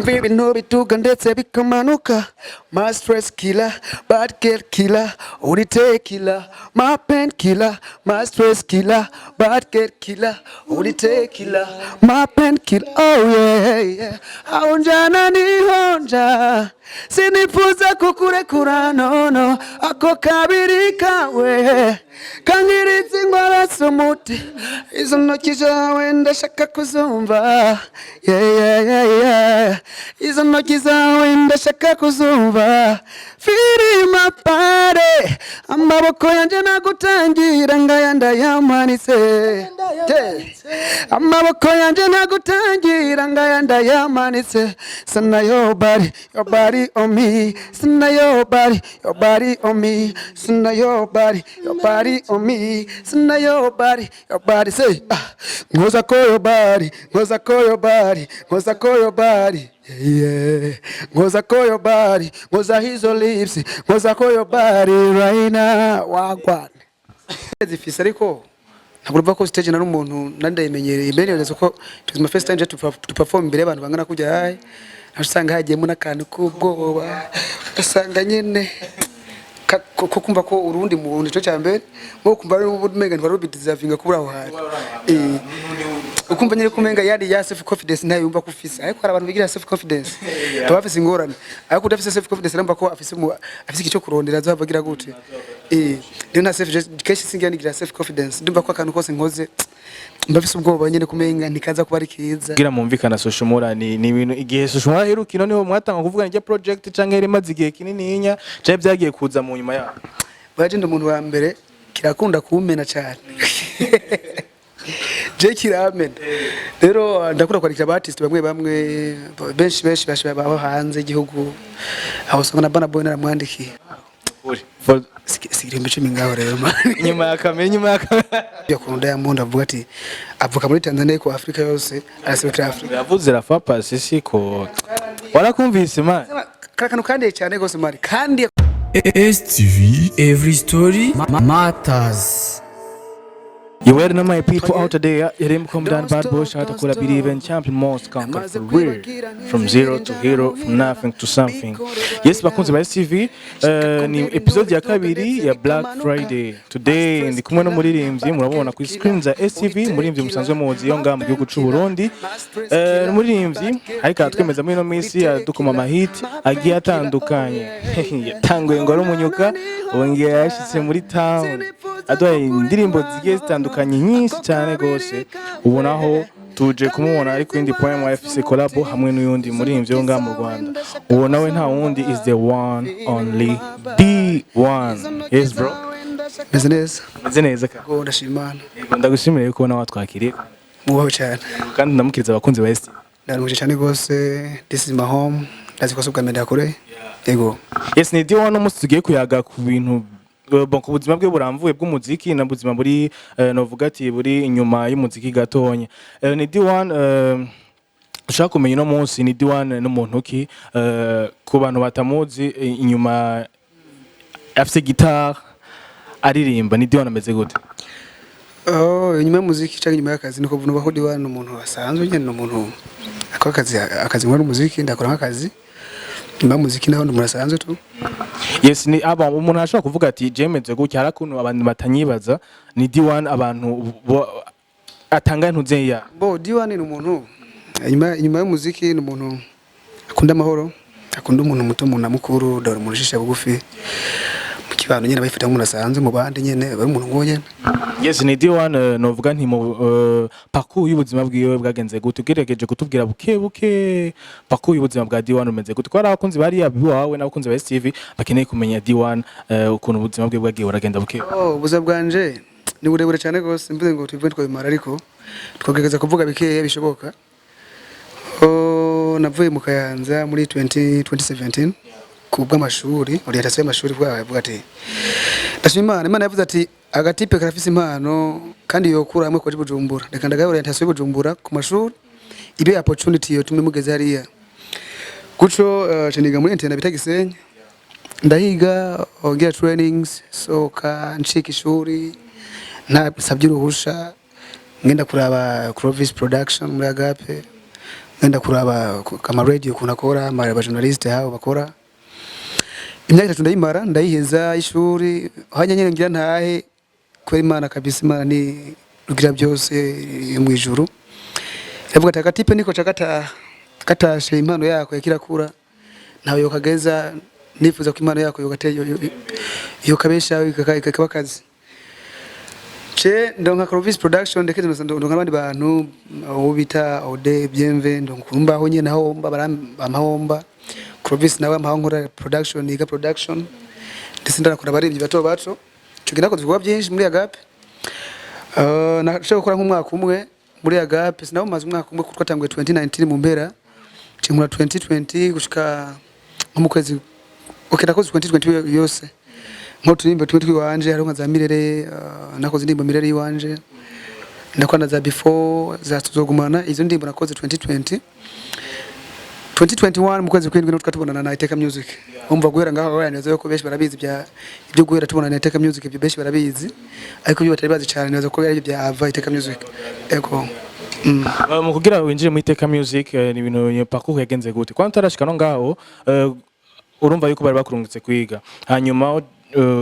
umva ibintu bituga ndetse bikamanuka. My stress killer, bad girl killer, urite killer, my pain killer, my stress killer, bad girl killer, urite killer, my pain killer. Oh yeah, yeah. Haunjana ni honja, sinifuza kukurekura no, ako kabiri kawe kangiritse ingwara z'umuti, izo ntoki zawe ndashaka kuzumva, yeah. Izo ntoki zawe ndashaka kuzumva, feel my body, amaboko yanje nagutangira ngaya ndayamanitse, amaboko yanje nagutangira ngaya ndayamanitse. Sana your body on me, sana your body on me, sana your body on me, sana your body say ngoza ko your body, ngoza ko your body, ngoza ko your body, yeah, ngoza ko your body, ngoza hizo lips, ngoza ko your body right now. Wagwan zifise ariko ntabwo ko stage nari umuntu nandayimenyereye mbere neza ko it was my first time to perform imbere y'abantu bangana kujya hayi, nasanga hagiyemo n'akantu k'ubwoba, asanga nyene ko kumva ko urundi muntu cyo cyambere ngo kumva ari ubumenga ntwaro bidizavinga kubura aho hari ukumva nyine kumenga yari ya self confidence nayo yumva kufisa, ariko hari abantu bigira self confidence abafise ingorane, ariko udafise self confidence namba ko afise icyo kurondera azabagira gute. Rero na self education singira self confidence, ndumva ko akantu kose nkoze mbafise ubwoba nyine kumenga nikaza kuba ari kiza. Gira mumvikana social mura ni ibintu igihe social mura herukino niho mwatanga kuvugana je project canke iri maze igihe kinini inya cyaje byagiye kuza mu nyuma ya baje ndumuntu wa mbere kirakunda kumena cyane je kiramena. Rero ndakura kwandikira abartist bamwe benshi baho hanze igihugu, aho sona bana boy naramwandikiye sigirembe cumi ngaho rero nyuma ya kamera yakunda yamunda avuga ati avuka muri Tanzania ko Afrika yose arasubira Afrika yavuze rafa pasisi ko warakumvise man karakano kandi cyane gose mari kandi STV every story matters. You were not my people out there. Yerim come down bad boy shot to could believe in champion most conquer for real. From zero to hero, from nothing to something. Yes, bakunze ba STV ni episode ya kabiri ya Black Friday. Today ndi kumwe no muririmbyi murabona ku screen za STV, muririmbyi musanzwe muzi yo ngamba gihugu cy'u Burundi. Muririmbyi ariko twemeza muri no minsi dukoma amahit agiye atandukanye. Yatanguye ngo ari umunyuka wongeye yashitse muri town. Adoye indirimbo zigiye zitandukanye nyinshi cyane gose, ubonaho tuje kumubona ariko indi poem wa FCC collab hamwe n'uyundi muririmbyi yo ngamba mu Rwanda. Uwo nawe nta wundi is the one only D1. Yes bro, meze neza ko ndashimana. Yego ndagushimira yuko na watwakiriye mubaho cyane kandi ndamukiriza abakunzi ba ST. Ndaruje cyane gose, this is my home, ndaziko subwamenda kure. Yego yes ni D1 umunsi tugiye kuyaga ku bintu bon kubuzima bwe buramvuye bw'umuziki na buzima buri novuga ati buri inyuma y'umuziki gatonya. Ni D1 ushaka kumenya no munsi ni D1 n'umuntu ki ku bantu batamuzi inyuma afite guitar aririmba, ni D1 ameze gute? Inyuma y'umuziki cyangwa inyuma y'akazi niko vuga ko D1 n'umuntu asanzwe nyene n'umuntu akora akazi muri muziki, ndakora nk'akazi nyuma y'umuziki naho ndumurasanzwe tu. Yes ni aba umuntu ashaka kuvuga ati jemeze gutya harakuntu abantu batanyibaza ni D1 abantu atanga ntuze ya bo D1 ni umuntu inyuma y'umuziki ni umuntu akunda amahoro, akunda umuntu muto umuntu mukuru dore umuntu shisha bugufi mu kibano nyene bayifata umuntu asanzwe mu bandi nyene bari umuntu ngoye. Yes ni D1 novuga nti mu parcours y'ubuzima bwiwe bwagenze gute, ugeregeje kutubwira buke parcours y'ubuzima bwa D1 umeze gute, ko ari abakunzi bari yabiwawe n'abakunzi ba STV bakeneye kumenya D1 ukuntu ubuzima bwe bwagiye buragenda buke. Ubuzima bwanje ni burebure cyane gose, mvuze ngo tuvuye twabimara ariko twagerageza kuvuga bike bishoboka. Navuye mu Kayanza muri 2017 kubwa amashuri orientation y'amashuri bwavuga ati ndashimana Imana yavuze ati agatipe karafise impano kandi yokura hamwe kwa Bujumbura, reka ndagaye orientation y'Bujumbura ku mashuri ibe opportunity yo tumwe mugeze hariya guco ceniga muri interne bita Gisenyi ndahiga ongera trainings soka nshika ishuri nta sabye uruhusha ngenda kuraba Crovis production muri Agape ngenda kuraba kama radio kunakora ama journalist hao bakora imyaka 3 ndayimara ndayiheza ishuri hanya nyene ngira ntahe ko Imana kabisa Imana ni rugira byose mu ijuru yavuga takatipe niko katashe impano yako yakirakura nawe yokageza nifuza ko impano yako yokabesha ikakabakazi che ndonka Clovis production ndeke ndonka abandi bantu ubita ode bienve ndonkumba ho nyene naho bamahomba Clovis nawe amahongora production iga production ndisindana kora baribyi bato cugina ko twigwa byinshi muri agape nashaka gukora nk'umwaka umwe muri agape sinaho maze umwaka umwe kuko twatanguye 2019 mu mpera cimura 2020 gushika mu kwezi okera ko 2020 yose nko turimba twiwanje hari nka za mirere nakoze ndimba mirere yiwanje ndakwana za before za tuzogumana izo ndimba nakoze 2021 mu kwezi kw'indwi tukatubonana na Iteka Music umva guhera ngaho yaneze yo ko beshi barabizi bya ibyo guhera tubonana na Iteka Music ibyo beshi barabizi ariko byo batari bazi cyane neza ko ari bya ava Iteka Music eko mu kugira winjire mu Iteka Music ni ibintu parcours yagenze gute kwa ntarashika no ngaho urumva yuko bari bakurungitse kwiga hanyuma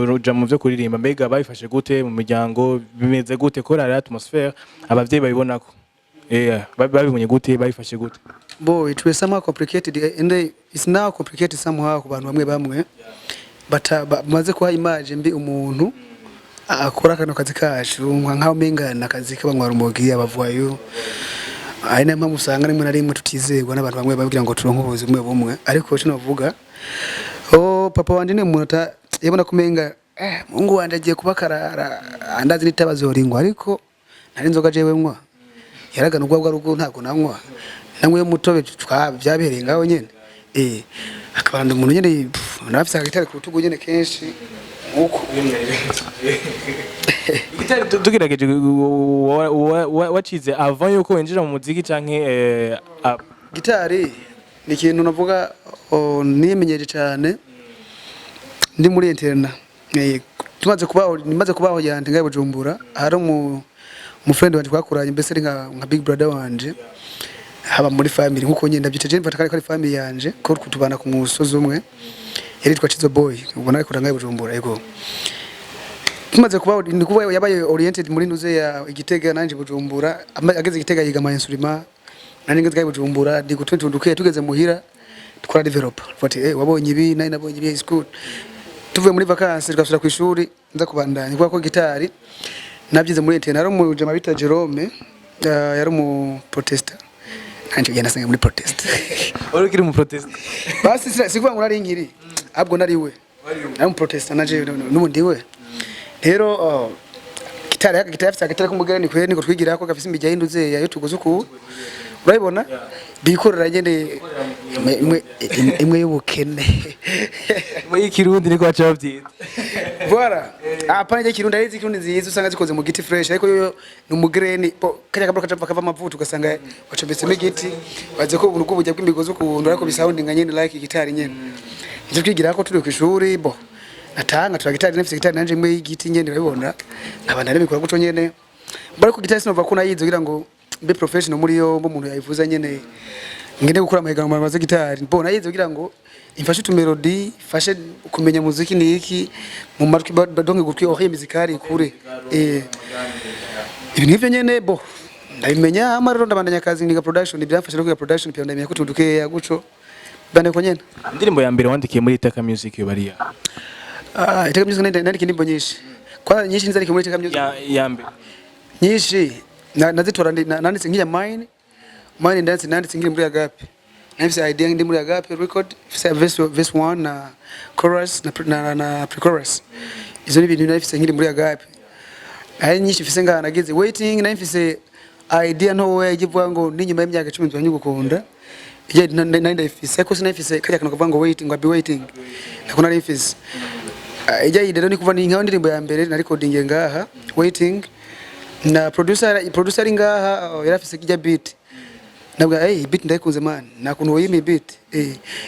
ruja mu byo kuririmba mbega bayifashe gute mu miryango bimeze gute ko rari atmosphere abavyeyi babibonako babibonye gute bayifashe gute boy it was somehow complicated and it's now complicated somehow ku bantu bamwe but maze kuha image mbi umuntu akora kano kazi kacu nkaho mengana akazi kabanywa rumogi abavwayo aina mpamvu usanga rimwe na rimwe tutizegwa n'abantu bamwe babwira ngo turonke ubuzima bumwe ariko cyo navuga papa wanje ni umuntu yabona kumenga mungu wanje agiye kubakarara andazi nitabazoringwa ariko nari nzoga jewe mwa yaragana ubwo rugo ntago nanywa namwe mutobe byabereye ngaho nyene akabanda umuntu nyene nafise agitare ku rutugu nyene kenshi uko gitare tugirageje wacize avant yuko wenjira mu muziki canke gitare ni ikintu navuga nimenyeje cyane ndi muri interna nimaze kubaho yante ngaye Bujumbura hari mu friend wanje twakuranye mbese nka big brother wanje haba muri family nkuko nyenda byiteje mfata kari family yanje ko kutubana ku musozi umwe yari twacizo boy ubona ariko ngaye Bujumbura yego tumaze kubaho ndikuba yabaye oriented muri nuze ya Igitega nanje Bujumbura ageze Igitega yiga ma instrument nani ngaye Bujumbura ndi gutunduke tugeze muhira tukora developer fati wabonye ibi nari nabonye ibi school tuvuye muri vacances tugasura ku ishuri nza kubandanya kuko gitari nabyize muri internet ari mu jama bita Jerome yari mu protester nanje genda sange muri protest uri kiri mu protest basi sikuvuga ngo nari nkiri abwo nariwe nari mu protester naje n'ubundi we rero gitari afite agatara kumugera ni kwere niko twigira ko gafise imijya y'induze yayo tugoze ku urayibona bikorera nyene imwe y'ubukene muri Kirundi niko bacavyita voilà apana je Kirundi arizi Kirundi nziza usanga zikoze mu giti fresh ariko yo ni umugreni kanya kabro kava amavuta ugasanga wacobetsemo igiti baze ko ubuntu bw'ubujya bw'imigozi ukuntu ariko bisoundinga nyene like gitari nyene ivyo twigira ko turi ku ishuri natanga tura gitari nafise gitari nanje imwe y'igiti nyene urabibona nkabana n'imikora guco nyene bariko gitari sinova ko nayizo kugira ngo be professional muri yo umuntu yayivuza nyene ngende gukora amahiganwa maze gitari nayizo kugira ngo imfashe tu melody fashe kumenya muziki niki mu matwi badonge gutwi ohe muzikari kure ibi nivyo nyene ndabimenya amarero ndabandanya kazi ndiga production byafashe no kuya production pia ndamenya kutunduke ya guco bande ko nyene indirimbo ya mbere wandikiye muri Iteka Music yo bariya Iteka Music nandike indirimbo nyinshi kwa nyinshi nzandike muri Iteka Music ya mbere nyinshi nazitora nanditse nkiya mine nanditse ngiri muri agape nafise idea ndi muri agape record verse 1 na chorus na pre-chorus izo ni ibintu nafise ngiri muri agape ari nyinshi fise ngana nagize waiting nafise idea no way givuga ngo ndi nyuma y'imyaka 10 nzanye gukunda ije nanda ifise ko sinafise kajya kana kuvuga ngo waiting ngo be waiting nakona nafise ije idea ni kuva ni nka ndirimbo ya mbere na recording ngaha waiting na producer ngaha yarafise kijya beat nabwo beat ndayikunze man nakuntu woyimi beat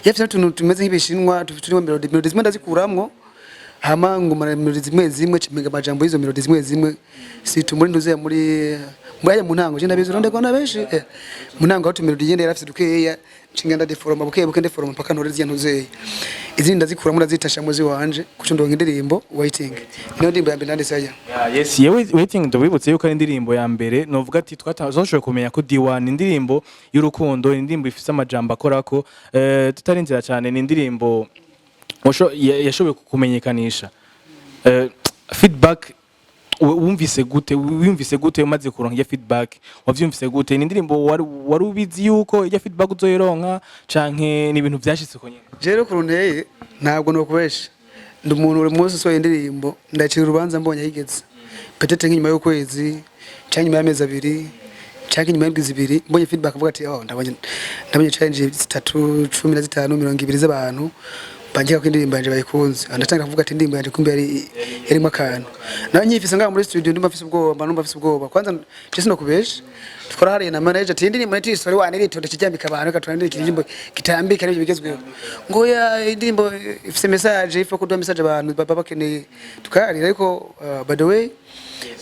yafise tuntu tumeze nk'ibishinwa tufite melody zimwe ndazikuramwo hama ngumana melody zimwe zimwe cimenga amajambo y'izo melody zimwe zimwe situmuri nduze muri aya muntango je ndabizi ronde kona beshi muntango aho melody yende yarafise dukeya cingenda deforoma buke deforoma paka ntore ziyantuzeye izindi ndazikura muri azitasha muzi wanje kuco ndonga indirimbo waiting ino ndimbo ya mbere ndandise aya yes yewe waiting ndabibutse yuko ari indirimbo ya mbere novuga ati twatazoshoboye kumenya ko D1 indirimbo y'urukundo indirimbo ifise amajambo akorako tutarinzira cyane ni indirimbo yashoboye kumenyekanisha feedback wumvise gute umaze kuronka feedback wavyumvise gute ni indirimbo wari ubizi yuko ijya feedback uzoyironka canke ni ibintu byashitse ko nyine jero kurunteye ntabwo no kubesha ndi umuntu uri munsi so indirimbo ndakira urubanza mbonye yigeze petete nk'inyuma y'ukwezi canke nyuma y'amezi abiri canke nyuma y'indwi zibiri mbonye feedback avuga ati ndabonye challenge 3 15 20 z'abantu banjye ko indirimbo yanje bayikunze andatanga kuvuga ati indirimbo yanje kumbe yarimo akantu nawe nyifise ngaho muri studio ndumva afise ubwoba kwanza cyese no kubesha twarahariye na manager ati indirimbo nati story wane ritonde kijambika abantu katwandire indirimbo kitambika n'ibyo bigezweho ngo ya indirimbo ifise message ifo kuduha message abantu baba bakeneye tukarira ariko by the way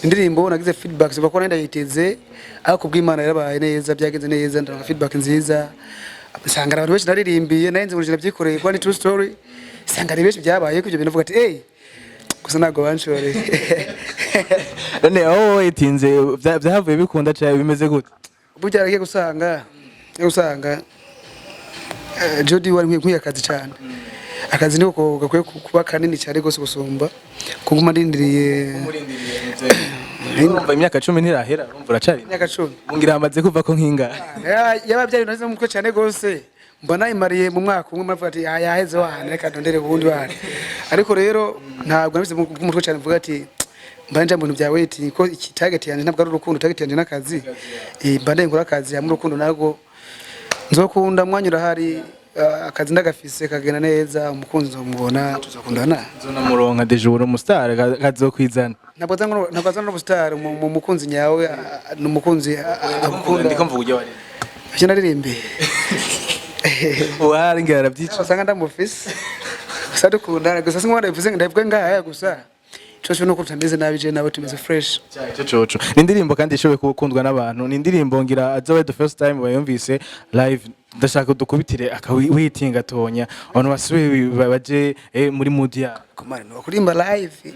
indirimbo nagize feedback zo bakora ndayiteze ariko kubw'Imana yarabaye neza byagenze neza ndanga feedback nziza sangara abantu benshi naririmbiye nayenze ngo nabyikoreye kwa ni true story sangara benshi byabaye kujyo binavuga ati gusa nago banshore none aho itinze byahavuye bikunda cyane bimeze gute burya aragiye gusanga Jody wari nkwiye akazi cyane akazi niko gakwiye kuba kanini cyane gose gusumba kuguma ndindiriye urumva imyaka 10 ntirahera urumva uracari imyaka 10 mungira amaze kuva ko nkinga yababyari nazo mutwe cyane gose mbona imariye mu mwaka umwe mavuga ati yaheze wana reka ndondere ubundi bana ariko rero ntabwo nabise mu mutwe cyane mvuga ati mbanje mu bintu bya wait ko iki target yanje ntabwo ari urukundo target yanje nakazi mbande nkora akazi ya mu rukundo nago nzokunda mwanyura hari akazi ndagafise kagena neza umukunzi mubona tuzakundana zona muronka de jour umustar kazokwizana ntabwo no star mu mukunzi nyawe n'umukunzi akunda ndiko mvuga wari cyo naririmbe wari ngara byica usanga ndamufise gusa dukundana gusa singo ndabivuze ndabivuga ngaya gusa cyo no kutameze nabi je nawe tumeze fresh cyo ni indirimbo kandi ishoboye gukundwa n'abantu ni indirimbo ngira azawe the first time bayumvise live ndashaka dukubitire akawitinga atonya abantu basubiye baje muri mood ya kumara no kurimba live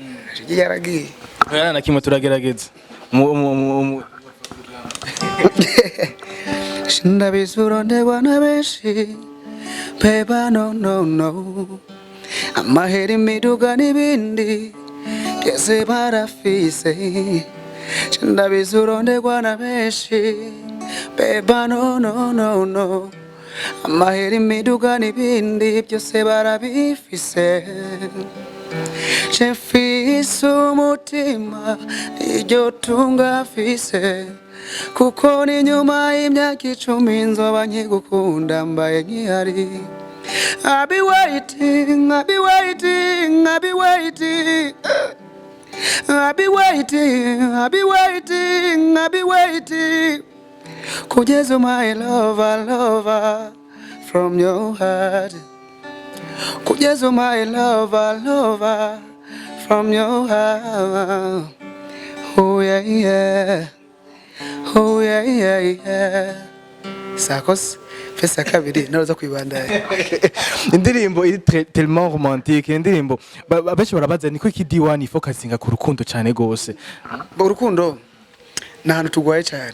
je yaragiye yana kimwe turagerageza shinda bisuronde wana beshi beba no amaheri miduga nibindi byese barafise shinda bisuronde wana beshi beba no amaheri miduga nibindi byose barabifise chefise umutima iryo tunga afise kuko ni nyuma y'imyaka 10 nzoba nkigukunda mbaye nkihari I'll be waiting kugeza my lover from your heart kugeza my lover from your heart oh yeah sakos pesa kabiri naroza kwibandaya indirimbo iri tellement romantique indirimbo abenshi barabaza niko iki D1 focusinga ku rukundo cyane gose urukundo nahantu tugwaye cyane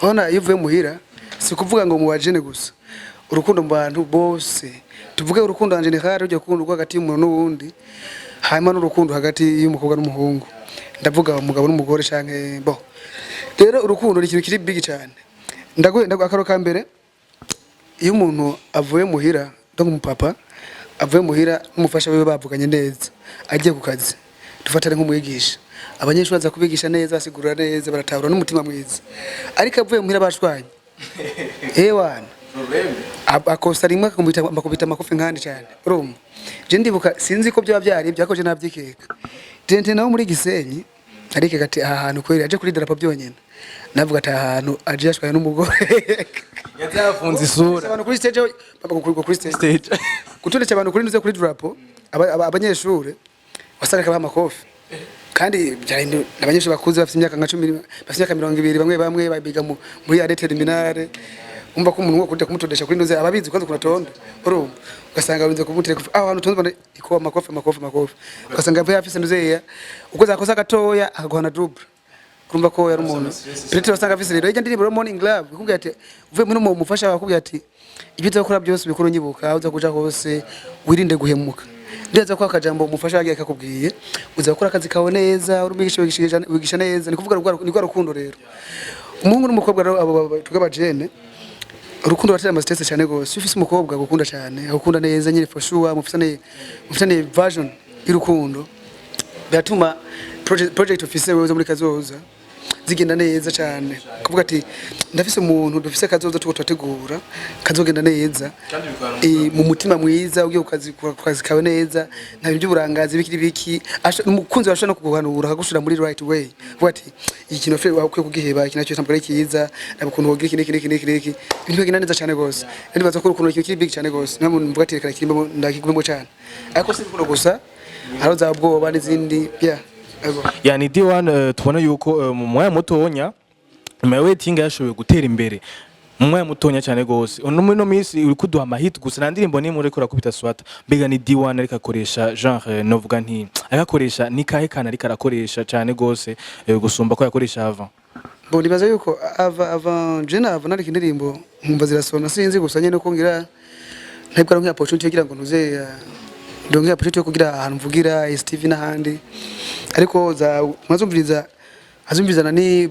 ona yivuye muhira si kuvuga ngo mu wajene gusa urukundo mu bantu bose tuvuge urukundo anje ni hari ujye kunda hagati y'umuntu n'uwundi hanyuma n'urukundo hagati y'umukobwa n'umuhungu ndavuga umugabo n'umugore canke bo rero urukundo ni ikintu kiri big cyane ndago akaro ka mbere iyo umuntu avuye muhira donc umupapa avuye muhira n'umufasha we bavuganye neza agiye ku kazi dufatane nk'umwigisha abanyeshuri baza kubigisha neza asigurira neza baratahura n'umutima mwiza ariko avuye muhira bashwanye wana akosa rimwe akubita amakofi nkandi cyane urumva je ndibuka sinzi ko byo byari byakoje nabyikeka tente nawo muri Gisenyi ariko gati ahantu kweri aje kuri drapo byonyene navuga ati ahantu aje yashwaye n'umugore yazafunze isura abantu kuri stage kuri stage kutondeka abantu kuri nze kuri drapo abanyeshure wasanga kaba amakofi kandi byari abanyeshuri bakuze bafite imyaka nka 10 bafite imyaka 20 bamwe babiga muri ya terminale umva ko umuntu wo kujya kumutodesha kuri ndoze ababizi kwanza kunatonda urumva ugasanga arunze kumutire ahantu tonze iko amakofi ugasanga yavuye afise ndoze ya uko zakosa gatoya akaguhana double kurumva ko yari umuntu Petero wasanga afise rero ijya ndirimbo morning club ikubwira ati uvuye muri mu mufasha wakubwira ati ibyo uzakora byose bikuru nyibuka uza kuja hose wirinde guhemuka ndetse ko akajambo umufasha yagiye akakubwiye uzakora akazi kawe neza urumigisha wigisha neza ni kuvuga ni rukundo rero umuhungu n'umukobwa abo tugabajene urukundo ratera amasitese cyane gose ufise umukobwa gukunda cyane akukunda neza nyine for sure mufisane version y'urukundo byatuma project officer wewe muri kazoza zigenda neza cyane kuvuga ati ndafise umuntu dufise kazoza tuko twategura kazogenda neza mu mutima mwiza ugiye kukazi kawe neza nta bintu by'uburangazi biki umukunzi washaka no kuguhanura akagushira muri right way kuvuga ati ikintu afite wakwiye kugiheba ikintu cyo tambara kiza nabukuntu wogira iki ibintu bigenda neza cyane gose ndi baza ko urukundo kiri big cyane gose nta muntu mvuga ati reka kirimo ndakigumemo cyane ariko si urukundo gusa haro za bwoba n'izindi yani D1 tubona yuko mu mwanya mutonya my waiting yashoboye gutera imbere mu mwanya mutonya cyane gose no minsi uri kuduha amahit gusa na ndirimbo ni muri kora kubita swata mbega ni D1 ariko akoresha genre novuga nti akakoresha ni kahe kana ariko arakoresha cyane gose gusumba ko yakoresha avant bo nibaza yuko avant jena avant nari kindirimbo nkumva zirasona sinzi gusa nyene ko ngira ntabwo ari opportunity kugira ngo ntuze donge opportunity kugira ahantu mvugira Steve n'ahandi ariko za azumviriza nani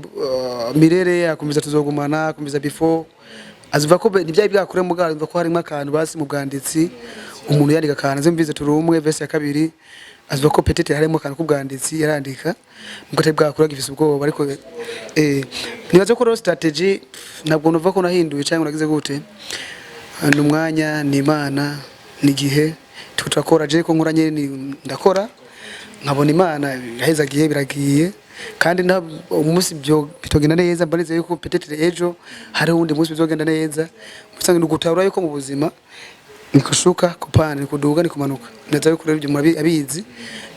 mirere akumviza tuzogumana akumviza before azuva ko nibyaye byakure mugara umva ko harimo akantu basi mu bwanditsi umuntu yandika kana azumviriza turumwe verse ya kabiri azuva ko petete harimo akantu kubwanditsi yarandika mugate bwakura gifise ubwoba ariko nibaze ko strategy ntabwo nuva ko nahinduye cyangwa nagize gute n'umwanya ni Imana ni gihe tutakora je ko nkuranye ndakora nkabona Imana yahezagiye biragiye kandi na umunsi byo bitogenda neza mbanize yuko petete ejo hari undi munsi bizogenda neza usanga ndugutahura yuko mu buzima nikushuka kupana nikuduga nikumanuka ndaza yuko rero ibyo abizi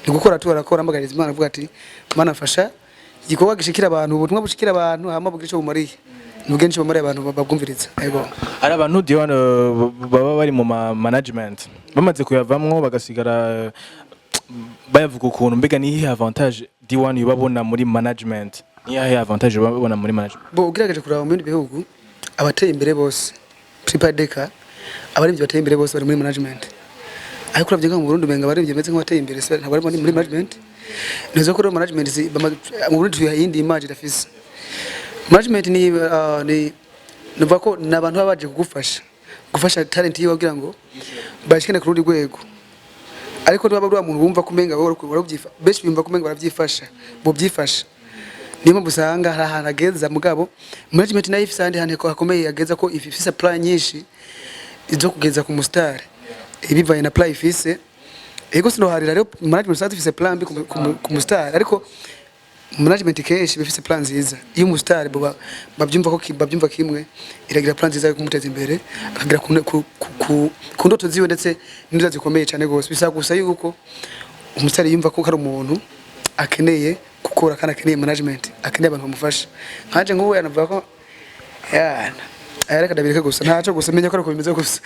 nigukora tubarakora mbagariza Imana avuga ati Imana fasha gikorwa gishikira abantu ubutumwa bushikira abantu hama bugice bumariye nugenshi bamari abantu babwumviriza yego ari abantu D1 baba bari mu management bamaze kuyavamwo bagasigara bayavuga ukuntu mbega ni avantage D1 yubabona muri management ni avantage yubabona muri management bo ugerageje kuraba mu bindi bihugu abateye imbere bose tripadeka abari bateye imbere bose bari muri management ariko uravye nko mu Burundi menga bari byemeze nk'abateye imbere ntabwo bari muri management nizo ko management mu Burundi tuyindi image dafise management ni nuva ko nabantu babaje gufasha talent yiwe kugira ngo bashikene ku rundi rwego ariko niba bari umuntu bumva kumenga barabyifa beshi bimva kumenga barabyifasha bo byifasha niyo mbusanga hari ahantu ageza mugabo management nayo ifise andi hane ko hakomeye ageza ko ifise plan nyinshi izo kugeza ku mustar ibivaye na plan ifise ego sino harira rero management sazi ifise plan ku mustar ariko management kenshi bifise plan nziza iyo umustar babyumva ko babyumva kimwe iragira plan nziza yo kumuteza imbere akagira ku ndoto ziwe ndetse n'indoto zikomeye cyane gose bisa gusa yuko umustar yumva ko ari umuntu akeneye gukora kana akeneye management akeneye abantu bamufasha nkaje nk'ubu yanavuga ko areka ndabireka gusa ntaco gusa menya ko ariko bimeze gusa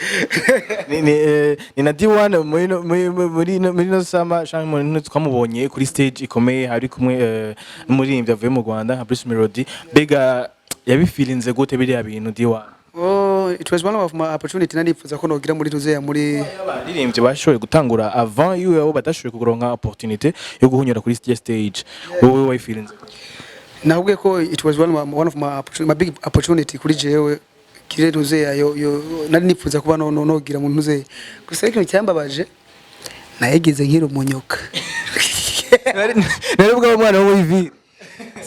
ni na D1 muri no sama shangi muri twamubonye kuri stage ikomeye hari kumwe n'umuririmbyi avuye mu Rwanda nka Bruce Melody bega yabifilinze gute biri bintu D1 it was one of my opportunity nanifuza ko nogira muri tuzeya muri baririmbyi bashoboye gutangura avant yuko badashoboye kugoronka opportunity yo guhunyura kuri stage wowe wayifilinze nahubwe ko it was one of my big opportunity kuri jewe kire tuzeya yo nari nifuza kuba nogira mu ntuzeya gusa ikintu cyambabaje nayigize nkiri umunyoka nari bwa mwana wo ivi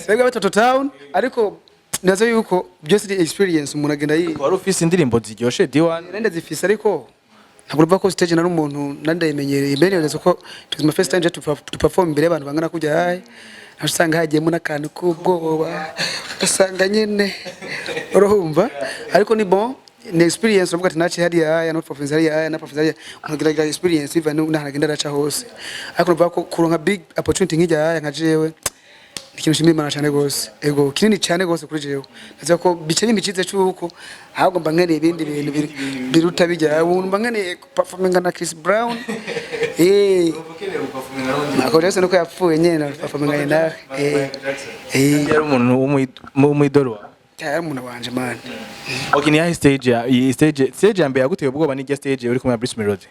sega batoto town ariko nazo yuko byose experience umuntu agenda wari ufise indirimbo ziryoshe D1 nende zifise ariko ntabwo ruva ko stage nari umuntu nandayimenyereye mbere neza ko it was my first time to perform imbere abantu bangana kujya hayi nasanga hagiyemo n'akantu k'ubwoba asanga nyene urumva ariko ni bon ni experience uvuga ati naci hadi ya not performance hadi ya na performance hadi unagira experience biva n'ahagenda raca hose ariko uvuga ko kuronka big opportunity nk'ijya ya nka jewe ikintu shimye Imana cyane gose ego kinini cyane gose kuri jewe ndaza ko bice bimicize cyuko ahubwo mba nkeneye ibindi bintu biruta bijya mba nkeneye performing na Chris Brown ako rese nuko yapfuye nyene performing na yari umuntu w'umuyidoro cyari umuntu wanje man. Okay, ni stage ya mbere yaguteye ubwoba ni stage uri kumwe na Bruce Melody.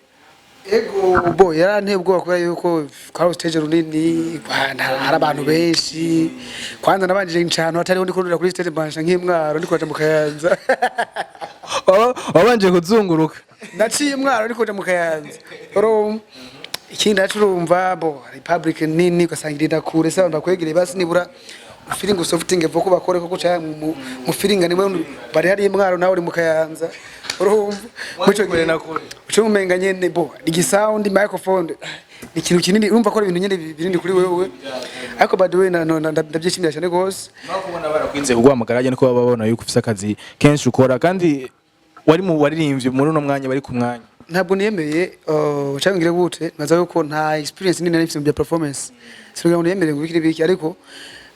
Ego bo yaranteye ubwoba kubera yuko kwa stage runini hari abantu benshi kwanza nabanje incano atari ndi kurura kuri stage bansha nk'imwaro ndi kwaje mu Kayanza. Wabanje kuzunguruka. Naciye imwaro ndi kwaje mu Kayanza. Oro ikindi acurumva bo Republic nini ugasangirira kure se ndakwegereye basi nibura feeling softing evo ko bakore ko guca mu feeling ni we bari hari imwaro nawe uri mu Kayanza. Urumva muco ngene nakuri uco umenga nyene bo igi sound microphone ikintu kinini urumva ko ibintu nyene birindi kuri wewe ariko by the way ndabyishimira cyane gose nakubona barakwinze kugwamagara cyane ko babona yuko ufise akazi kenshi ukora kandi wari mu waririmbye muri uno mwanya bari ku mwanya ntabwo niyemeye cyangire gute naza yuko nta experience nini nari mfite mu performance sinubwo niyemeye ngubikire biki ariko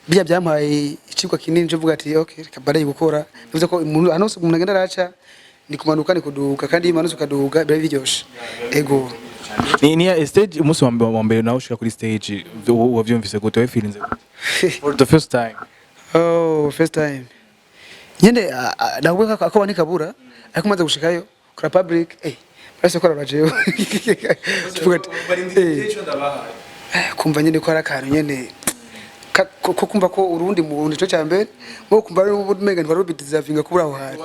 bijya byampaye icikwa kinini cyo vuga ati okay kabare gukora bivuze ko umuntu anose umuntu agenda araca ni kumanuka ni kuduga kandi imanuka ukaduga biba biryoshe ego ni stage umunsi wa mbere nawe ushika kuri stage wavyumvise gute we feelings for the first time first time nyende nawe ako bani kabura ariko maze gushikayo kora public base ko arajeyo tuvuga kumva nyende ko arakantu nyene ko kumva ko urundi muntu cyo cyambere ngo kumva ari ubumenga ntwaro bideservinga kubura aho hari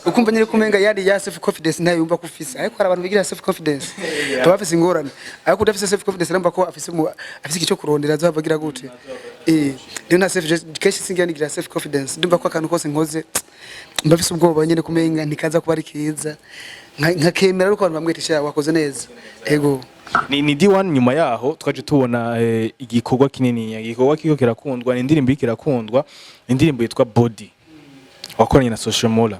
ukumva nyine kumenga yari ya self confidence nayo yumva kufisa ariko hari abantu bigira self confidence tabafise ingorane ariko udafise self confidence namba ko afise icyo kurondera azabagira gute rero na self education singira self confidence ndumva ko akantu kose nkoze mbafise ubwoba nyine kumenga nikaza kuba ari kiza nkakemera ariko abantu bamwetisha wakoze neza ego ni D1 nyuma yaho twaje tubona igikorwa kinini igikorwa kiko kirakundwa ni indirimbo ikirakundwa indirimbo yitwa Body wakoranye na Social Mola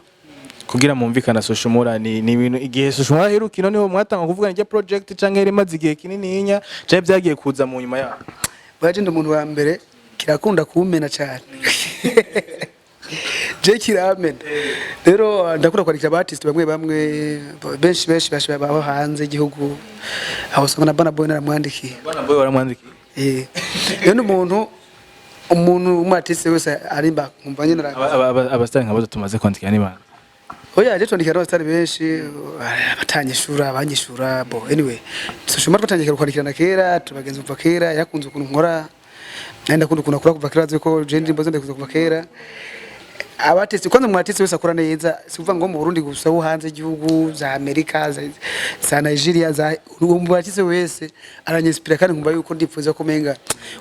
kugira mumvikana Social Mola ni ibintu igihe Social Mola herukino niho mwatanga kuvuga n'ijya project canke rimaze igihe kinini nya cyane byagiye kuza mu nyuma yaho baje umuntu wa mbere kirakunda kumena cyane je kiramena rero ndakura kwandika abartist bamwe benshi baba hanze igihugu aho songa na Bana Boy naramwandikiye Bana Boy waramwandikiye rero umuntu umartist wese arimba kumva nyine abastari nk'abo tumaze kwandikira ni bana oya je twandikira abastari benshi abatanyishura abanyishura bo anyway Social Media twatangikira kwandikirana kera tubagenza kuva kera yakunze ukuntu nkora nenda kundi kuva kera ziko je ndimbo zende kuva kera abatesi kwanza mwatesi wese akora neza sivuga ngo mu Burundi gusa wo hanze igihugu za Amerika za Nigeria za umwatesi wese aranyespira kandi nkumva yuko ndipfuza kumenga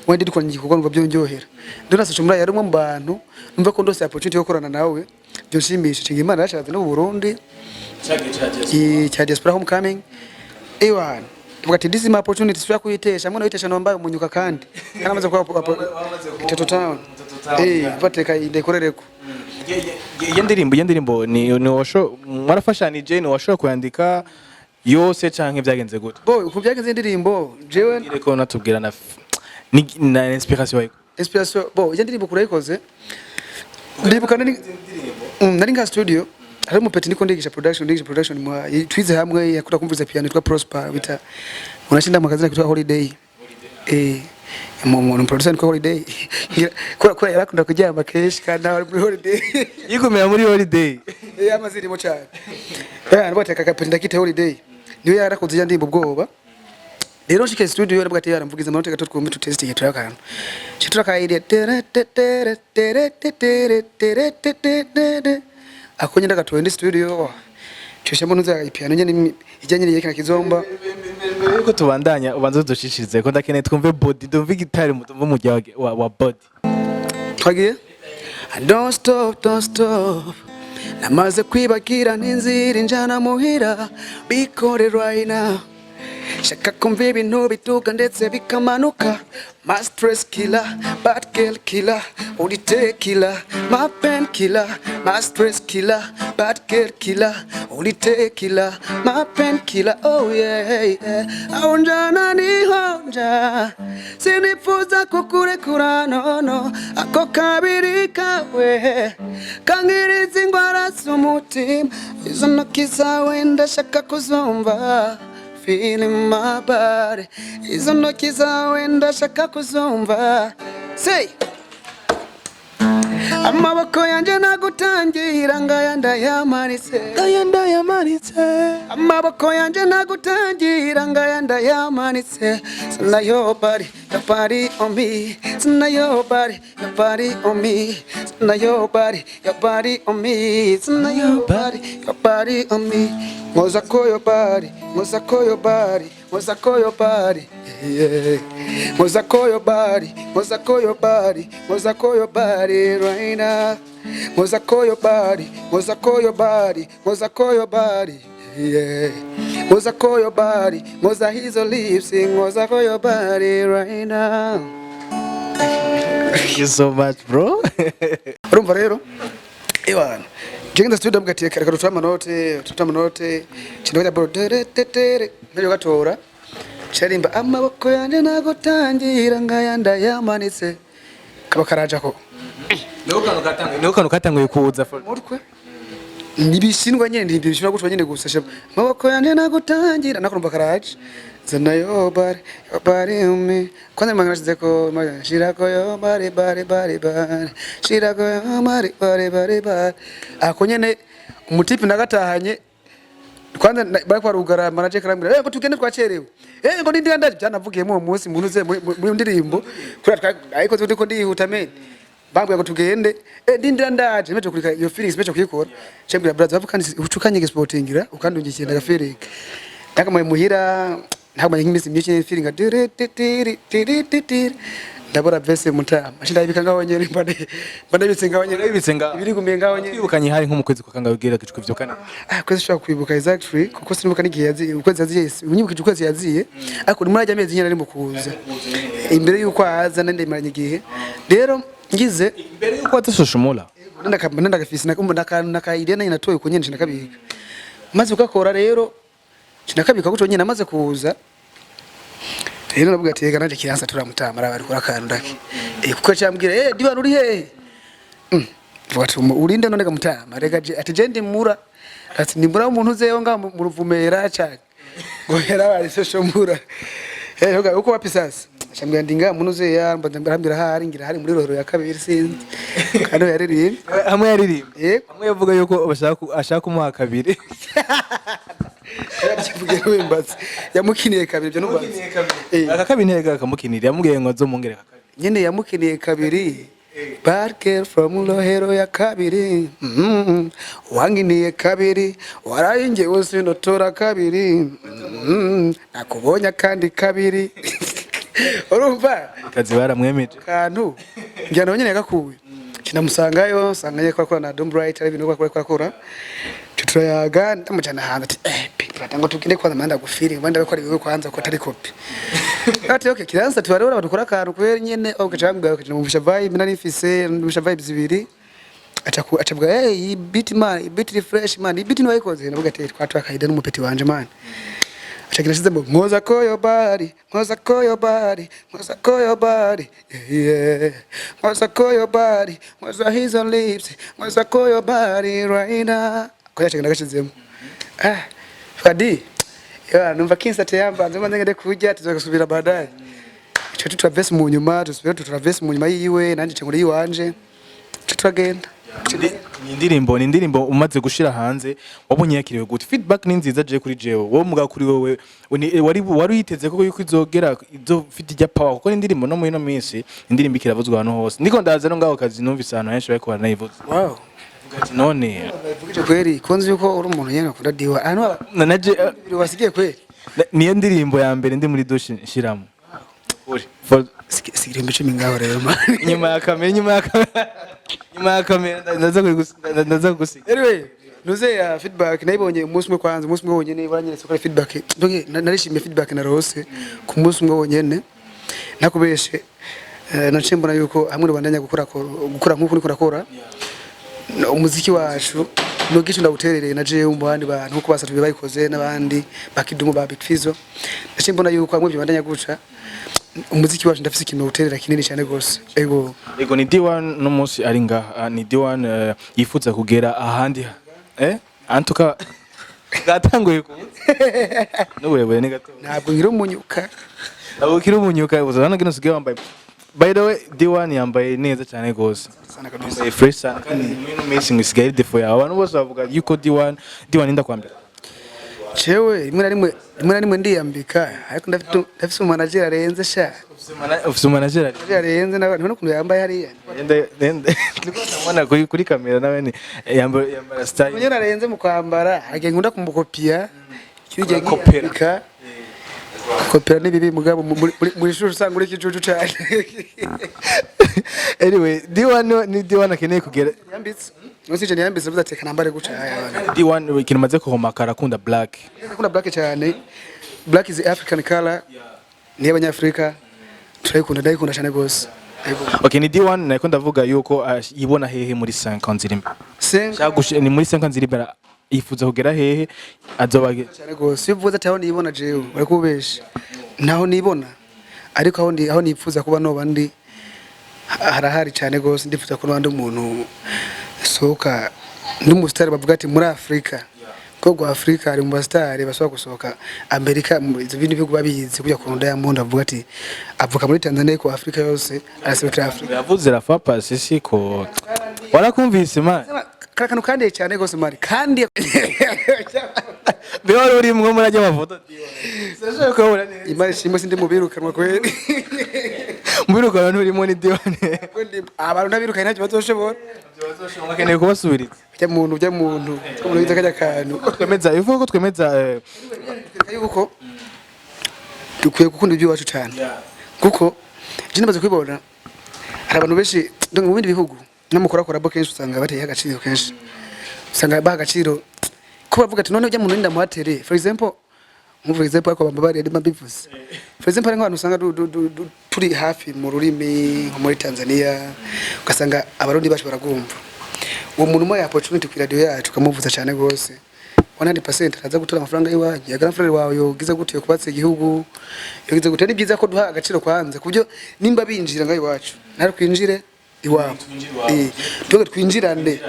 wende dukora igikorwa numva byonjohera ndona Social Media yari mu bantu numva ko ndose opportunity yo korana nawe byo shimisha cinga Imana yashatse no mu Burundi cya diaspora homecoming ewan tuvuga ati this is my opportunity sura kuyitesha mwana yitesha nomba umunyuka kandi amaze kwa Toto Town bateka idekorereko yendirimbo ni washo mwarafashanije ni washo kwandika yose canke byagenze gute bo ku byagenze indirimbo jewe ireko natubwira na inspiration bo yendirimbo kurayikoze ndibuka nari nga studio hari mu peti niko ndigisha production mwa twize hamwe yakura kumvuza piano yitwa Prosper bita unashinda magazine kitwa Holiday umuntu producer niko Holiday kwa yarakunda kujyama keshi kandi ari muri Holiday yigumira muri Holiday amazirimo cyane nbateka kapenda kite Holiday niwe yarakoze yandimba ubwoba rero shike studio yari bwate yaramvugiza amanota gato twumve tutest igihe turakana cituraka idea akonye ndagatwende studio cyoshyamo nuza ipiano nyene ijyanye yekana kizomba yuko tubandanya ubanza dushishirize ko ndakeneye twumve Body dumve gitari mutumve umujya wa Body twagiye don't stop namaze kwibakira n'inzira injana muhira bikore right now shaka kumva ibintu bituka ndetse bikamanuka. My stress killer, bad girl killer, uri killer, my pen killer, my stress killer, bad girl killer, uri killer, my pen killer. Oh yeah, aunjana ni honja, sinifuza kukurekura no, ako kabiri kawe, kangiriza ingwara z'umutima, izo ntoki zawe ndashaka kuzumva. Feeling my body, izo ntoki zawe ndashaka kuzumva. Say, amaboko yanje nagutangira ngaya ndayamanitse, amaboko yanje nagutangira ngaya ndayamanitse. Tonight your body on me. Tonight your body on me. Tonight your body on me. Tonight your body on me. Mozako your body, mozako your body, mozako your body. Yeah. Mozako your body, mozako your body, mozako your body right now. Mozako your body, mozako your body, mozako your body. Yeah. Mozako your body, moza his lips, sing mozako your body right now. Thank you so much, bro. Rumva rero. Ewana. Jengenda studio mgateka reka tutamanote chindoya bro tere nyo gatora charimba amaboko yanje nagutangira ngaya ndayamanitse kaba karajako nuko katanguye kuza mutwe nibishindwa nyene ndibishira gutwa nyene gusasha amaboko yanje nagutangira nakurumba karaje zana yo bari umi kwanza mangashize ko shirako yo bari shirako yo bari ako nyene umutipi nagatahanye kwanza bari kwa rugara manaje karambira ngo tugende twacerewe ngo ndindi ndaje byanavugiye mu munsi munuze mu ndirimbo kuri ariko tudiko ndihuta mene bambwe ngo tugende ndindi ndaje meje kurika iyo feelings meje kuyikora chembira brother bavuga kandi ucukanye sportingira ukandungikiye ndaga feeling ndaka muhira ntabwo nk'imisi myinshi feeling ndabora vese mutama ashindabika ngaho nyene mbande bitsenga nyene ibiri gumenga nyene kwibukanye hari nko mu kwezi kwakanga ubwira kicuko byo kana kwezi shaka kwibuka exactly kuko sinibuka n'igihe yaziye ukwezi yaziye unyibukije ukwezi yaziye ariko muri ajya amezi nyene ari mu kuza imbere yuko aza nende maranye igihe rero ngize imbere yuko atashomula ndagafisi naka idea nanye natoye ko nyene ndakabika maze ukakora rero ndakabika guco nyene amaze kuza rero navuga ati reka naje kiransa turamutama arabari kora kandaki kuko cyambwira diba uri he vuga urinde none gamutama reka ati je ndi mura ati ndimbura umuntu uzeyo nga mu ruvumera cyane ngo yarabari social mura hoga uko wapisasa cyambwira ndinga umuntu uzeya mbambira hari ngira hari muri roro ya kabiri sinzi kandi yaririmba amwe amwe yavuga yuko ashaka kumuha kabiri yavugiye wimbaza yamukiniye kabiri byo nubanza aka kabiri ntega kamukinira yamubwiye ngo zo mungere kabiri nyene yamukiniye kabiri Barker from Lohero ya kabiri wanginiye kabiri warayinge wose notora kabiri nakubonya kandi kabiri urumva kazi baramwemeje kantu njyana nyene gakuwe kinamusangayo sanganye kwa na Dom Bright ari bintu kwa kora tuturayaga ndamujana hanze ati ngo tugende kwa manda gufiri banda bakora ibiwe kwanza ko tari copy ati okay kiranza tubarora badukora kantu kwere nyene ogacambwa kujumvisha vibe nari mfise ndumvisha vibes zibiri acavuga beat man beat refresh man beat no ikoze navuga ati twatwa kaida n'umupeti wanje man acagira shize ngo moza ko your body moza ko your body moza ko your body yeah moza ko your body moza his lips moza ko your body right now ko yacagira gashizemo Fadi numva kinsa teyamba nzo ngende kujya tuzasubira baadaye cyo tutravese mu nyuma tutravese mu nyuma yiwe nanje cenguri yiwanje tutagenda ni indirimbo umaze gushira hanze wabonye yakiriwe gute feedback ni nziza je kuri jewe wo muga kuri wowe wari yiteze ko yuko izogera izo fit ijya power kuko indirimbo no muri no minsi indirimbo ikiravuzwa hano hose ndiko ndaza no ngaho kazi numvise hano henshi bariko baranayivuza wow ugati none vugije kweri konzi yuko uri umuntu yanga kunda diwa hano naje wasigiye kweri niyo ndirimbo ya mbere ndi muri doshi nshiramo uri sigire mbice mingaho rero man nyuma ya kamera ndaza kugusiga anyway nuze ya feedback nayibonye umunsi umwe kwanza umunsi umwe wonyene baranyeretse ko feedback donc narishimiye feedback narose ku munsi umwe wonyene nakubeshe naciye mbona yuko hamwe rubandanya gukora nkuko niko nakora umuziki wacu no gice ndawuterereye na jewe mu bandi bantu nkuko basatuye bayikoze n'abandi bakidumu ba Big Fizo naciye mbona yuko hamwe bibandanya guca umuziki wacu ndafise ikintu uterera kinini cyane gose ego ni D1 no munsi ari ngaha ni D1 yifuza kugera ahandi antuka gatanguye ku n'uburebure ni gato ntabwo ngira umunyuka abo kiri umunyuka uzana gino sigaye wambaye by the way D1 yambaye neza cyane gose yambaye fresh sana kandi no missing sigaye defo yawe abantu bose bavuga yuko D1 ndakwambira cewe rimwe na rimwe ndiyambika ariko ndafise manager arenze sha ufise manager arenze n'abantu no kuntu yambaye hariya ndende niko ndabona kuri kamera nawe ni yambara style manager arenze mu kwambara agengunda kumukopia kirije kopera kopera nibibi mugabo muri shuri usanga uri kijuju cyane anyway D1 akeneye kugera yambitse Nusije niyambise vuza teka nambare guca D1 ikintu maze kuhomaka arakunda black cyane black is African color ni abanyafrika turayikunda ndayikunda cyane gose okay ni D1 nako ndavuga yuko yibona hehe muri 5 nzirimba ni muri 5 nzirimba yifuza kugera hehe azobage cyane gose uvuza taho nibona jewe bari kubesha naho nibona ariko aho nifuza kuba no bandi harahari cyane gose ndifuza ko n'abandi umuntu soka ndi mu star bavuga ati muri Afrika ko gwa Afrika ari mu star basohoka gusohoka Amerika mu bindi bihugu babizi kujya ku Diamond avuga ati avuka muri Tanzania ko Afrika yose araserukira Afrika yavuze rafa pasisi ko warakumvise man karakano kandi cyane gose mari kandi beho uri mwe murajya amafoto sasa ko ubona imari shimo sindi mubirukanwa kweli mubirukanwa nturimo ni D1 abantu nabirukanye ntacyo bazoshobora bakeneye kubasubiriza bya muntu ko muri kajya kantu twemeza ivuga ko twemeza yuko dukwiye gukunda ibyo wacu cyane kuko je nabaze kwibona hari abantu benshi mu bindi bihugu namukora bo kenshi usanga bateye agaciro kenshi usanga baha agaciro ko bavuga ati none ujya muntu ndinda muhatere for example ako bambabari ari mabivuze for example nk'abantu usanga turi hafi mu rurimi nko muri Tanzania ugasanga abarundi bacu baragumva uwo muntu mo ya opportunity ku radio yacu kamuvuza cyane gose 100% araza gutora amafaranga yiwaje ya grandfriend wawe yogiza gutiye kubatse igihugu yogiza gutera ibyiza ko duha agaciro kwanze kubyo nimba binjira ngayo iwacu ntari kwinjire iwabo twinjirane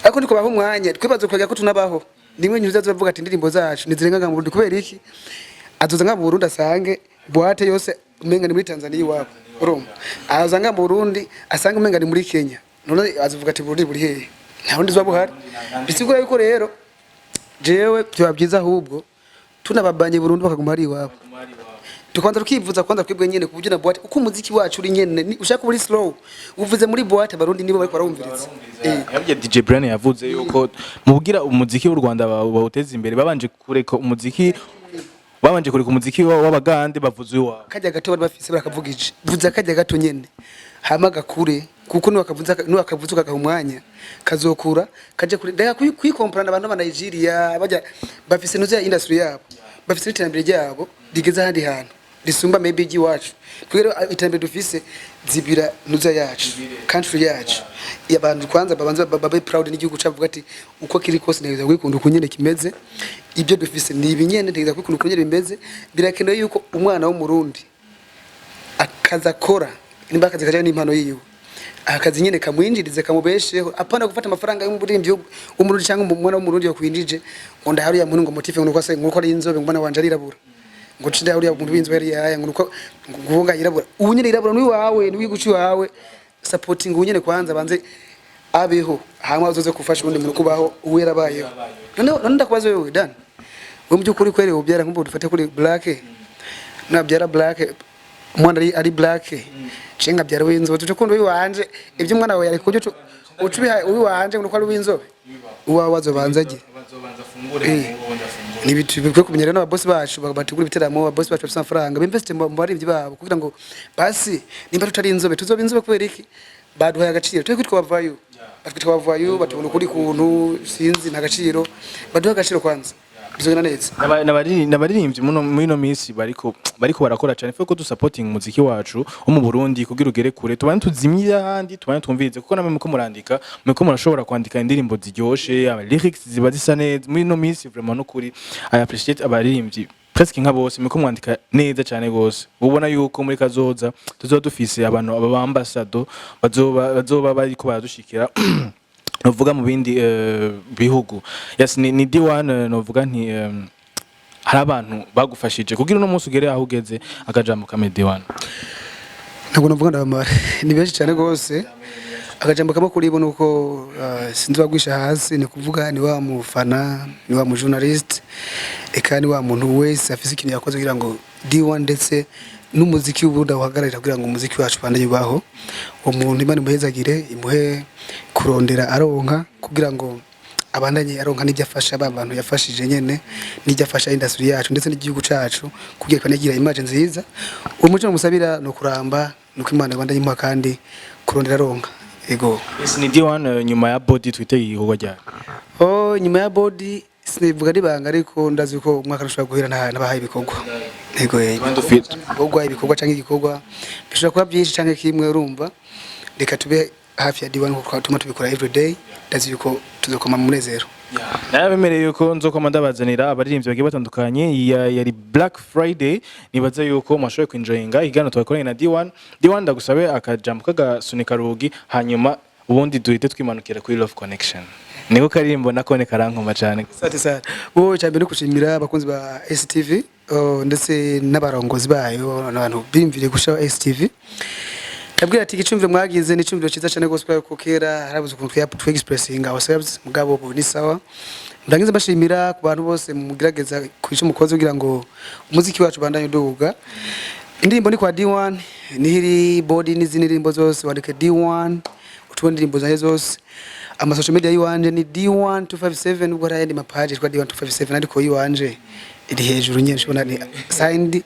ariko niko baho umwanya twibaza kujya ko tunabaho nimwe nyuza bavuga ati indirimbo zacu nizirenga mu Burundi kubera iki azoza nga mu Burundi asange boate yose umenga ni muri Tanzania iwabo urumva azanga mu Burundi asanga umenga ni muri Kenya none azuvuga ati Burundi buri hehe nta wundi zwa buhari bisigura yuko rero jewe byabyiza ahubwo tunababanye Burundi bakaguma ari iwabo tukanza tukivuza kwanza kwibwe nyene kubujya na boate uko umuziki wacu uri nyene ushaka uri slow uvuze muri boate barundi nibo bari barumviriza yabye DJ Brian yavuze yuko mubugira umuziki w'u Rwanda bawuteza imbere babanje kureka umuziki w'abagande bavuze iwabo kajya gato bari bafise barakavugije vuza kajya gato nyene hama gakure kuko niwakavuza kagaha umwanya kazokura kaje kuri ndaya kwikomprana abantu ba Nigeria bajya bafise nuze industry yabo bafise iterambere ryabo rigeze ahandi hantu risumba maybe iwacu twero iterambere dufise zibira nuza yacu country yacu yabantu kwanza babanza babe proud n'igihugu cyavuga ati uko kiri kose neza kwikunda kunyene kimeze ibyo dufise ni ibinyene neza kwikunda kunyene bimeze birakenewe yuko umwana wo Murundi akaza kora nimba akazi kaje n'impano yiwe akazi nyene kamwinjirize kamubesheho apana gufata amafaranga y'umurimbyi umurundi cyangwa umwana wo Murundi yo kwinjije ngo ndahari ya muntu ngo motive ngo kwase ngo ari inzobe ngo wanje arirabura ngo cinde uri muntu binzo yari yaya ngo uko nguvunga irabura ubu nyene irabura ni wawe ni wiguci wawe supporting unyene kwanza banze abeho hamwe azoze kufasha undi muntu kubaho uwerabayeho none ndakubaza wewe Dan we mu byukuri kwere ubyara nk'ubu dufate kuri black nabyara black umwana ari black cenga byara winzo tucukundo wiwanje ibyo umwana wawe yari kujyo ucubiha wiwanje ngo ari winzobe uwa wazobanzaje ni bitu bikwe kumenyera n'ababoss bacu babategura ibiteramo ababoss bacu bafite amafaranga b'invest mu bari ibyo babo kugira ngo basi nimba tutari inzobe tuzoba inzobe kubera iki baduhaye agaciro twe kwitwa bavayo batwitwa bavayo batubona kuri kuntu sinzi nta gaciro baduha agaciro kwanza bizogena neza nabaririmbyi muri no minsi bariko barakora cyane fuko du supporting muziki wacu wo mu Burundi kugira ugere kure tubane tuzimira handi tubane twumvirize kuko namwe muko murandika muko murashobora kwandika indirimbo ziryoshe aba lyrics ziba zisa neza muri no minsi vraiment no kuri I appreciate abaririmbyi presque nka bose muko mwandika neza cyane gose ubona yuko muri kazoza tuzoba dufise abantu aba ambassador bazoba bariko baradushikira novuga mu bindi bihugu yes ni D1 novuga nti hari abantu bagufashije kugira no munsi ugere aho ugeze akajambo kame D1 ntabwo novuga ndabamara ni benshi cyane gose akajambo kama kuri bo nuko sinzi bagwisha hasi ni kuvuga ni wa mufana ni wa mu journalist eka ni wa muntu wese afise ikintu yakoze kugira ngo D1 ndetse n'umuziki w'uburundi uhagararira kugira ngo umuziki wacu bandanye baho umuntu Imana imuhezagire imuhe kurondera aronka kugira ngo abandanye aronka n'ibyo afasha abantu yafashije nyene n'ibyo afasha industry yacu ndetse n'igihugu cacu kugira kanagira image nziza umuco musabira no kuramba nuko Imana ibandanye imuha kandi kurondera aronka ego ni D1 nyuma ya body twiteye igihugu rya nyuma ya body sinivuga ribanga ariko ndazi ko umwaka rushobora guhera n'abahaye ibikorwa ego ibikorwa canke igikorwa bishobora kuba byinshi canke kimwe urumva reka tube hafi ya D1 kuko tuma tubikora every day ndazi yuko tuzokoma mu munezero nabemereye yuko nzokoma ndabazanira abaririmbyi bagiye batandukanye yari Black Friday nibaza yuko mashoye kwinjoyinga igano twakoranye na D1 ndagusabe akajambo kagasunika rugi hanyuma ubundi duhite twimanukira kuri Love Connection niko karimbo nakone karankoma cyane sate sate bo cyambere kushimira abakunzi ba STV ndetse n'abarongozi bayo n'abantu bimvire gusha STV tabwira ati gicumvire mwagize ni cumvire ciza cyane gospel ko kera harabuze ukuntu twa expressing ourselves mugabo bo ni sawa ndangize bashimira ku bantu bose mugerageza kwisha umukozi kugira ngo umuziki wacu bandanye uduga indirimbo ni kwa D1 nihiri body n'izindi ndirimbo zose wandike D1 utundi ndirimbo zaje zose ama social media yiwanje ni D1 257 ubwo rayandi mapage kwa D1 257 ariko yiwanje iri hejuru nyene shobona ni signed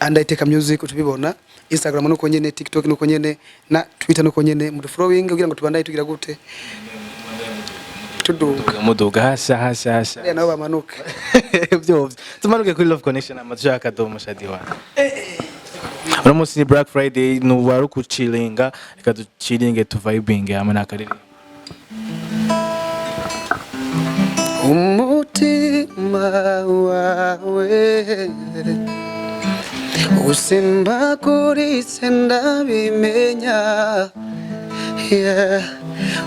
and Iteka Music utubibona Instagram nuko nyene TikTok nuko nyene na Twitter nuko nyene mu following kugira ngo tubandaye tugira gute muduga hasa ya nabo bamanuka byovye tumanuke kuri Love Connection amajaka domo shadiwa uno munsi ni Black Friday nuwaru kuchilinga reka duchilinge tu vibing amana kariri umutima wawe usimba kuri senda bimenya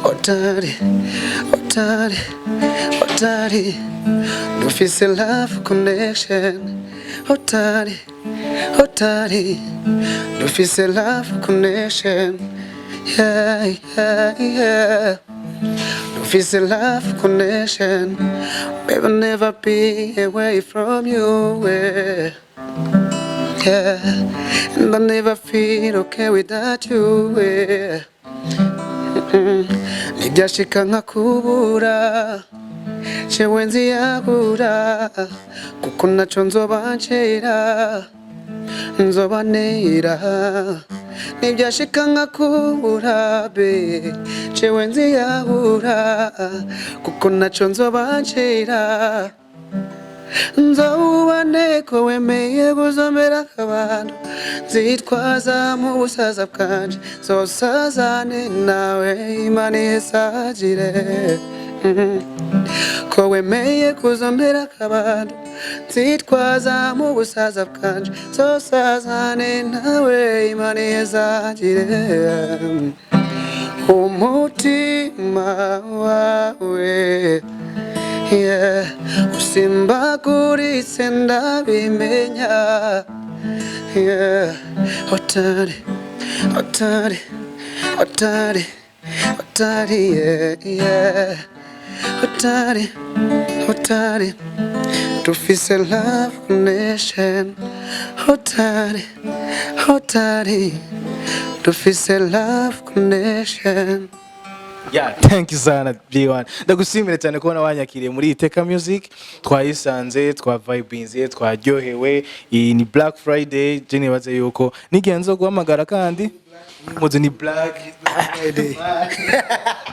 otari dufise Love Connection otari dufise Love Connection dufise Love Connection baby never be away from you and I never feel okay without you nijashika nkakubura chewe nziyabura kuko naco nzobanjera nzobanera nibyashika nkakubura be chewe nziyabura kuko naco nzobanjera nzawubane ko wemeye kuzomera abantu zitwaza mu busaza bwanje zosazane nawe Imana ihesagire ko wemeye kuzomera abantu zitwaza mu busaza bwanje zosazane nawe Imana ihesagire umutima wawe usimba kuri senda bimenya otari dufise Love Connection otari dufise Love Connection. Yeah, thank you sana D1. Ndagushimira cyane ko wanyakiriye muri Iteka Music. Twayisanze, twa vibinze, twaryohewe. Iyi ni Black Friday. Je nibaze yuko nigiye nzo guhamagara kandi muzi ni Black Friday.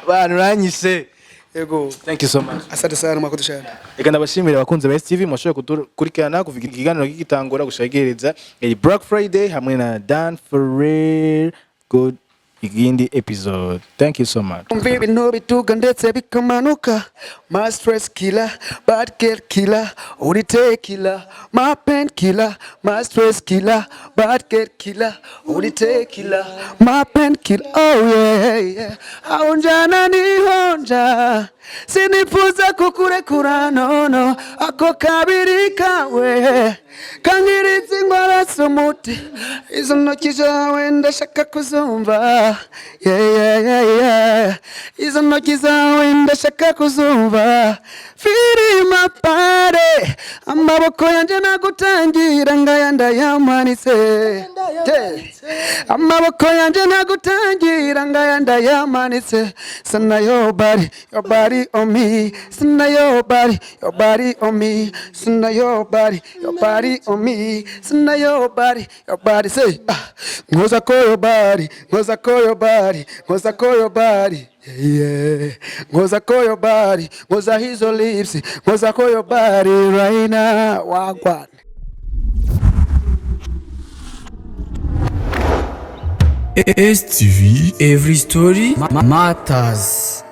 bantu uranyise. Yego. Thank you so much. Asante sana mwakoze cyane. Reka ndabashimire abakunzi ba STV mwashoboye kudukurikirana kuva ikiganiro gitangura gushagereza Black Friday hamwe na Dan Ferrer. Good igindi episode. Thank you so much. Ibintu bituga ndetse bikamanuka. My stress killer, bad girl killer, urite killer, my pain killer, my stress killer, bad girl killer, urite killer, my pain killer. Oh yeah, yeah. Aunjana ni honja, sinifuza kukurekura no, ako kabiri kawe, kangiritse ingwara z'umuti, izo ntoki zawe ndashaka kuzumva, yeah, izo ntoki zawe ndashaka kuzumva. Feel my body, amaboko yanje nagutangira ngaya ndayamanitse, amaboko yanje nagutangira ngaya ndayamanitse. Sana your body on me. Sana your body on me. Sana your body on me. Sana your body say ngoza ko your body, ngoza ko your body, ngoza ko your body. Yeah, ngoza ko your body, ngoza hizo lips, ngoza ko your body right now. Wagwan. STV, every story matters.